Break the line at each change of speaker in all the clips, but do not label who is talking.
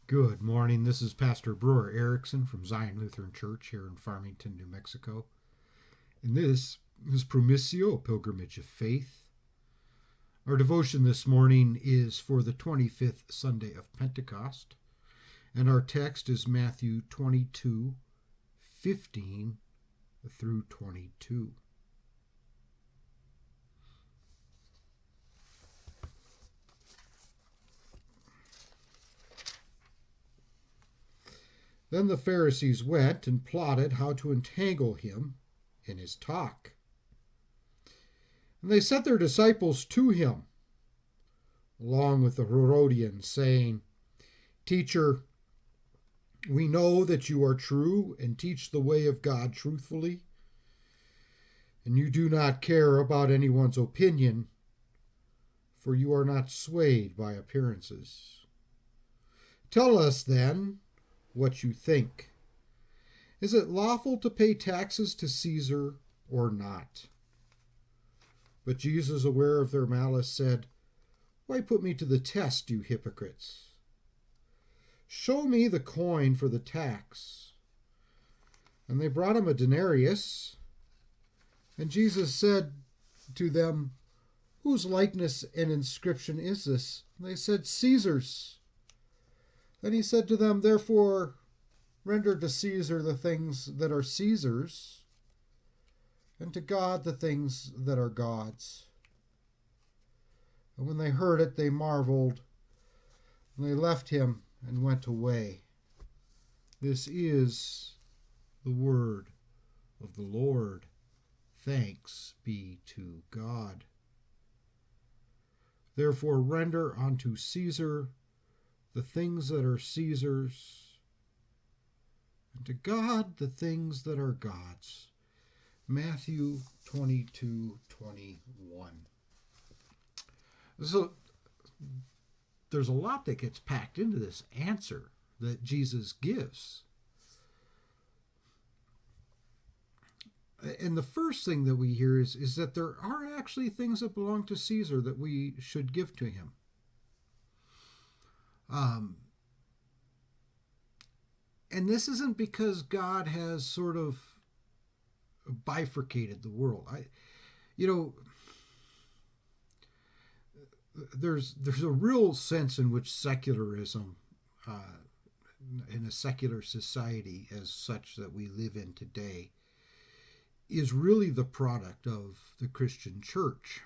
Good morning. This is Pastor Brewer Erickson from Zion Lutheran Church here in Farmington, New Mexico. And this is Promissio, a pilgrimage of faith. Our devotion this morning is for the 25th Sunday of Pentecost, and our text is Matthew 22:15 through 22. Then the Pharisees went and plotted how to entangle him in his talk. And they sent their disciples to him, along with the Herodians, saying, "Teacher, we know that you are true and teach the way of God truthfully, and you do not care about anyone's opinion, for you are not swayed by appearances. Tell us, then, what you think. Is it lawful to pay taxes to Caesar or not?" But Jesus, aware of their malice, said, "Why put me to the test, you hypocrites? Show me the coin for the tax." And they brought him a denarius. And Jesus said to them, "Whose likeness and inscription is this?" And they said, "Caesar's." Then he said to them, "Therefore, render to Caesar the things that are Caesar's, and to God the things that are God's." And when they heard it, they marveled, and they left him and went away. This is the word of the Lord. Thanks be to God. Therefore, render unto Caesar the things that are Caesar's, and to God the things that are God's. Matthew 22:21. So there's a lot that gets packed into this answer that Jesus gives. And the first thing that we hear is that there are actually things that belong to Caesar that we should give to him. And this isn't because God has sort of bifurcated the world. There's a real sense in which secularism, in a secular society as such that we live in today, is really the product of the Christian church,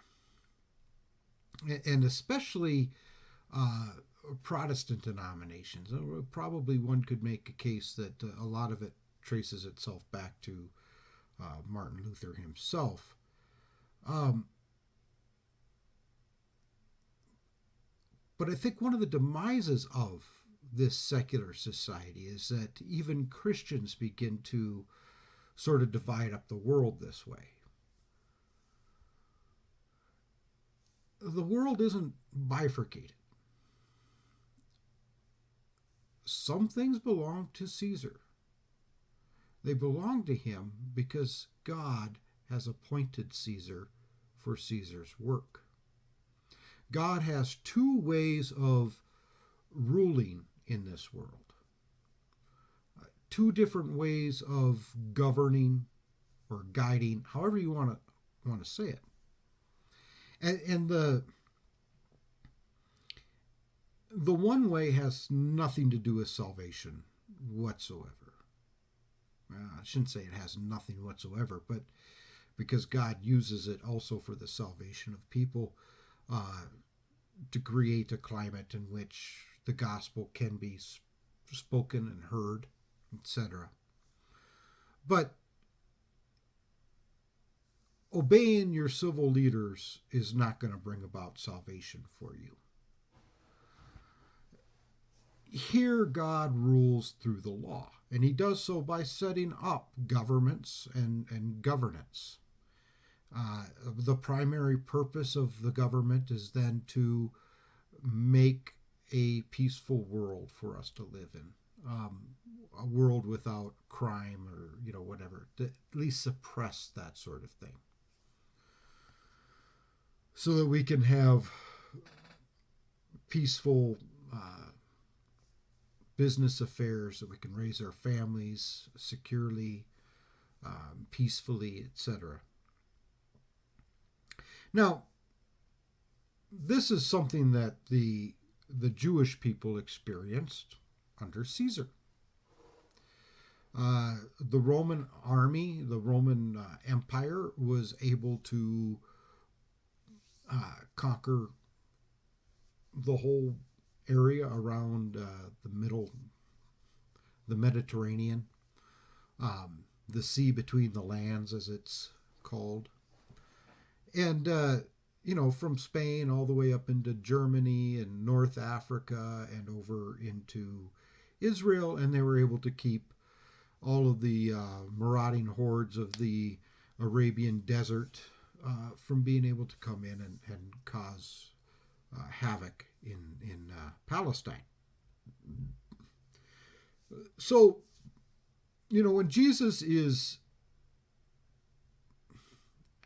and especially Protestant denominations. Probably one could make a case that a lot of it traces itself back to Martin Luther himself. But I think one of the demises of this secular society is that even Christians begin to sort of divide up the world this way. The world isn't bifurcated. Some things belong to Caesar. They belong to him because God has appointed Caesar for Caesar's work. God has two ways of ruling in this world, two different ways of governing or guiding, however you want to say it. And the one way has nothing to do with salvation whatsoever. I shouldn't say it has nothing whatsoever, but because God uses it also for the salvation of people, to create a climate in which the gospel can be spoken and heard, etc. But obeying your civil leaders is not going to bring about salvation for you. Here God rules through the law, and he does so by setting up governments and governance. The primary purpose of the government is then to make a peaceful world for us to live in, a world without crime or whatever, to at least suppress that sort of thing, so that we can have peaceful business affairs, that we can raise our families securely, peacefully, etc. Now, this is something that the Jewish people experienced under Caesar. The Roman army, the Roman Empire, was able to conquer the whole area around the Mediterranean, the sea between the lands, as it's called. And, from Spain all the way up into Germany and North Africa and over into Israel, and they were able to keep all of the marauding hordes of the Arabian desert from being able to come in and cause havoc in Palestine. So, when Jesus is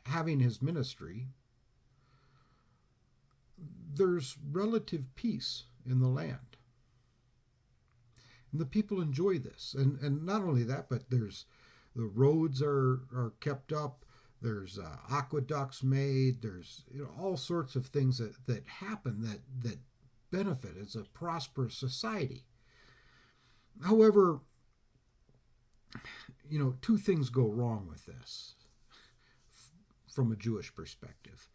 having his ministry, there's relative peace in the land. And the people enjoy this. And not only that, but the roads are kept up. There's aqueducts made. There's all sorts of things that happen that benefit. It's a prosperous society. However, two things go wrong with this from a Jewish perspective.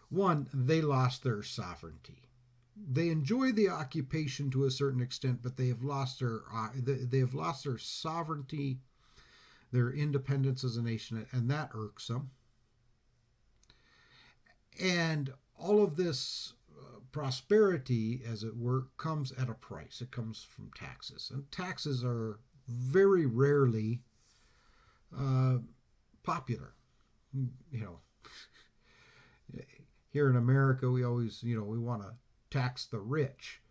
One, they lost their sovereignty. They enjoy the occupation to a certain extent, but they have lost their sovereignty, their independence as a nation, and that irks them. And all of this prosperity, as it were, comes at a price. It comes from taxes, and taxes are very rarely popular. Here in America, we always, we want to tax the rich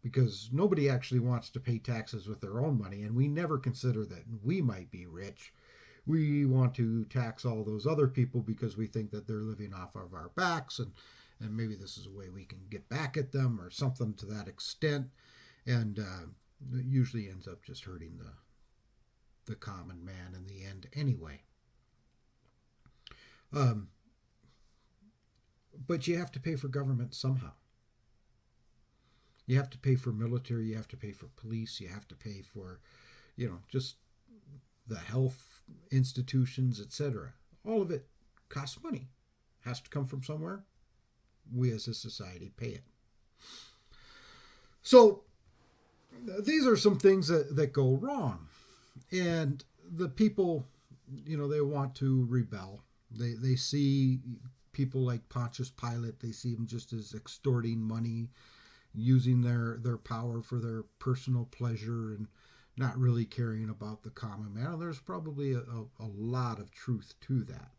because nobody actually wants to pay taxes with their own money, and we never consider that we might be rich. We want to tax all those other people because we think that they're living off of our backs, and maybe this is a way we can get back at them or something to that extent, and it usually ends up just hurting the common man in the end anyway. But you have to pay for government somehow. You have to pay for military, you have to pay for police, you have to pay for, just the health institutions, etc. All of it costs money. Has to come from somewhere. We as a society pay it. So these are some things that go wrong. And the people, they want to rebel. They see people like Pontius Pilate, they see him just as extorting money, using their power for their personal pleasure and not really caring about the common man. And there's probably a lot of truth to that.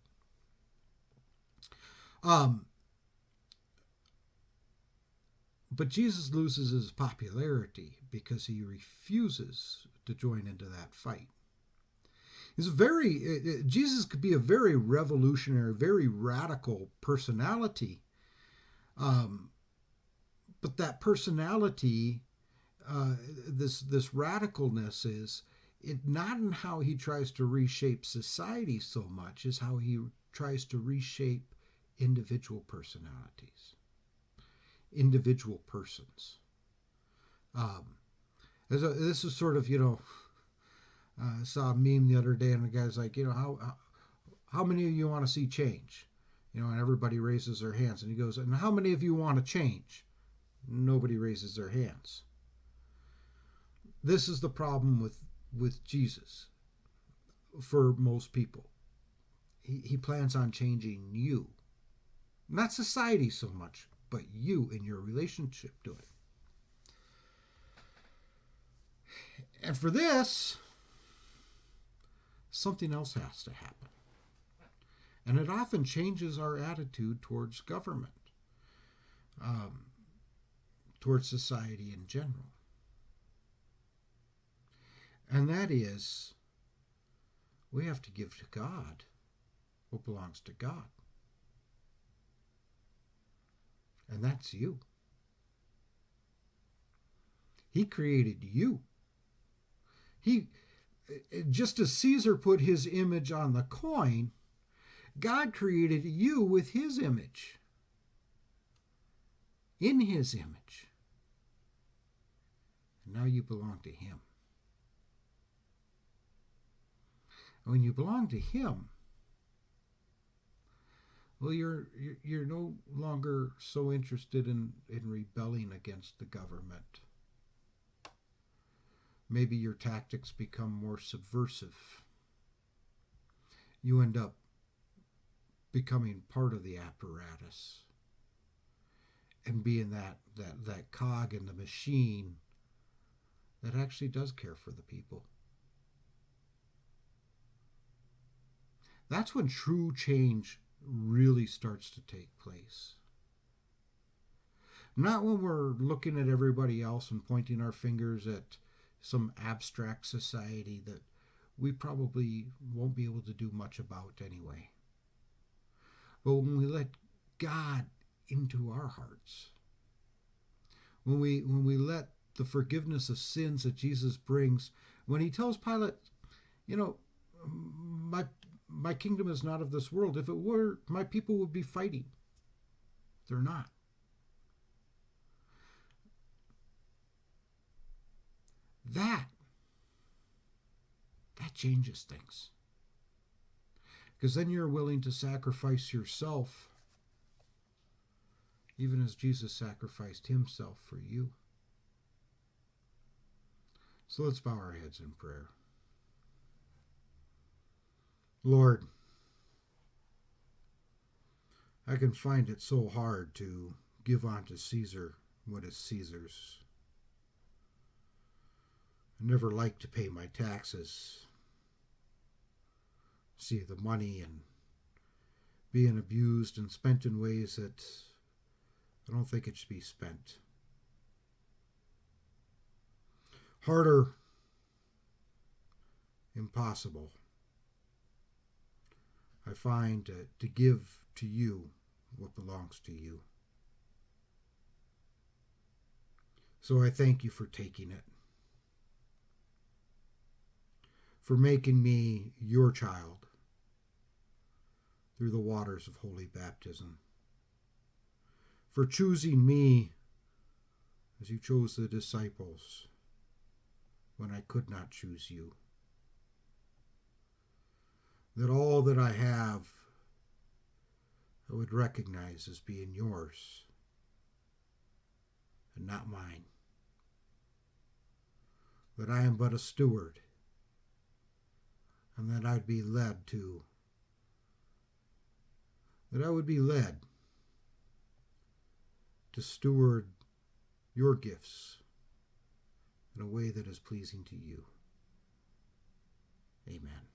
But Jesus loses his popularity because he refuses to join into that fight. Jesus could be a very revolutionary, very radical personality. But that personality, this radicalness is not in how he tries to reshape society so much as how he tries to reshape individual personalities, individual persons. This is sort of, I saw a meme the other day, and the guy's like, how many of you want to see change? And everybody raises their hands, and he goes, and how many of you want to change? Nobody raises their hands. This is the problem with Jesus for most people. He plans on changing you. Not society so much, but you in your relationship to it. And for this, something else has to happen. And it often changes our attitude towards government, towards society in general. And that is, we have to give to God what belongs to God. And that's you. He created you. He, just as Caesar put his image on the coin, God created you with his image. In his image. And now you belong to him. And when you belong to him, well, you're no longer so interested in rebelling against the government. Maybe your tactics become more subversive. You end up becoming part of the apparatus and being that cog in the machine that actually does care for the people. That's when true change really starts to take place. Not when we're looking at everybody else and pointing our fingers at some abstract society that we probably won't be able to do much about anyway. But when we let God into our hearts, when we let the forgiveness of sins that Jesus brings, when he tells Pilate, my kingdom is not of this world. If it were, my people would be fighting. They're not. That changes things. Because then you're willing to sacrifice yourself, even as Jesus sacrificed himself for you. So let's bow our heads in prayer. Lord, I can find it so hard to give unto Caesar what is Caesar's. I never like to pay my taxes. See the money and being abused and spent in ways that I don't think it should be spent. Harder, impossible. I find to give to you what belongs to you. So I thank you for taking it, for making me your child through the waters of holy baptism, for choosing me as you chose the disciples when I could not choose you. That all that I have I would recognize as being yours and not mine. That I am but a steward, and that I would be led to steward your gifts in a way that is pleasing to you. Amen.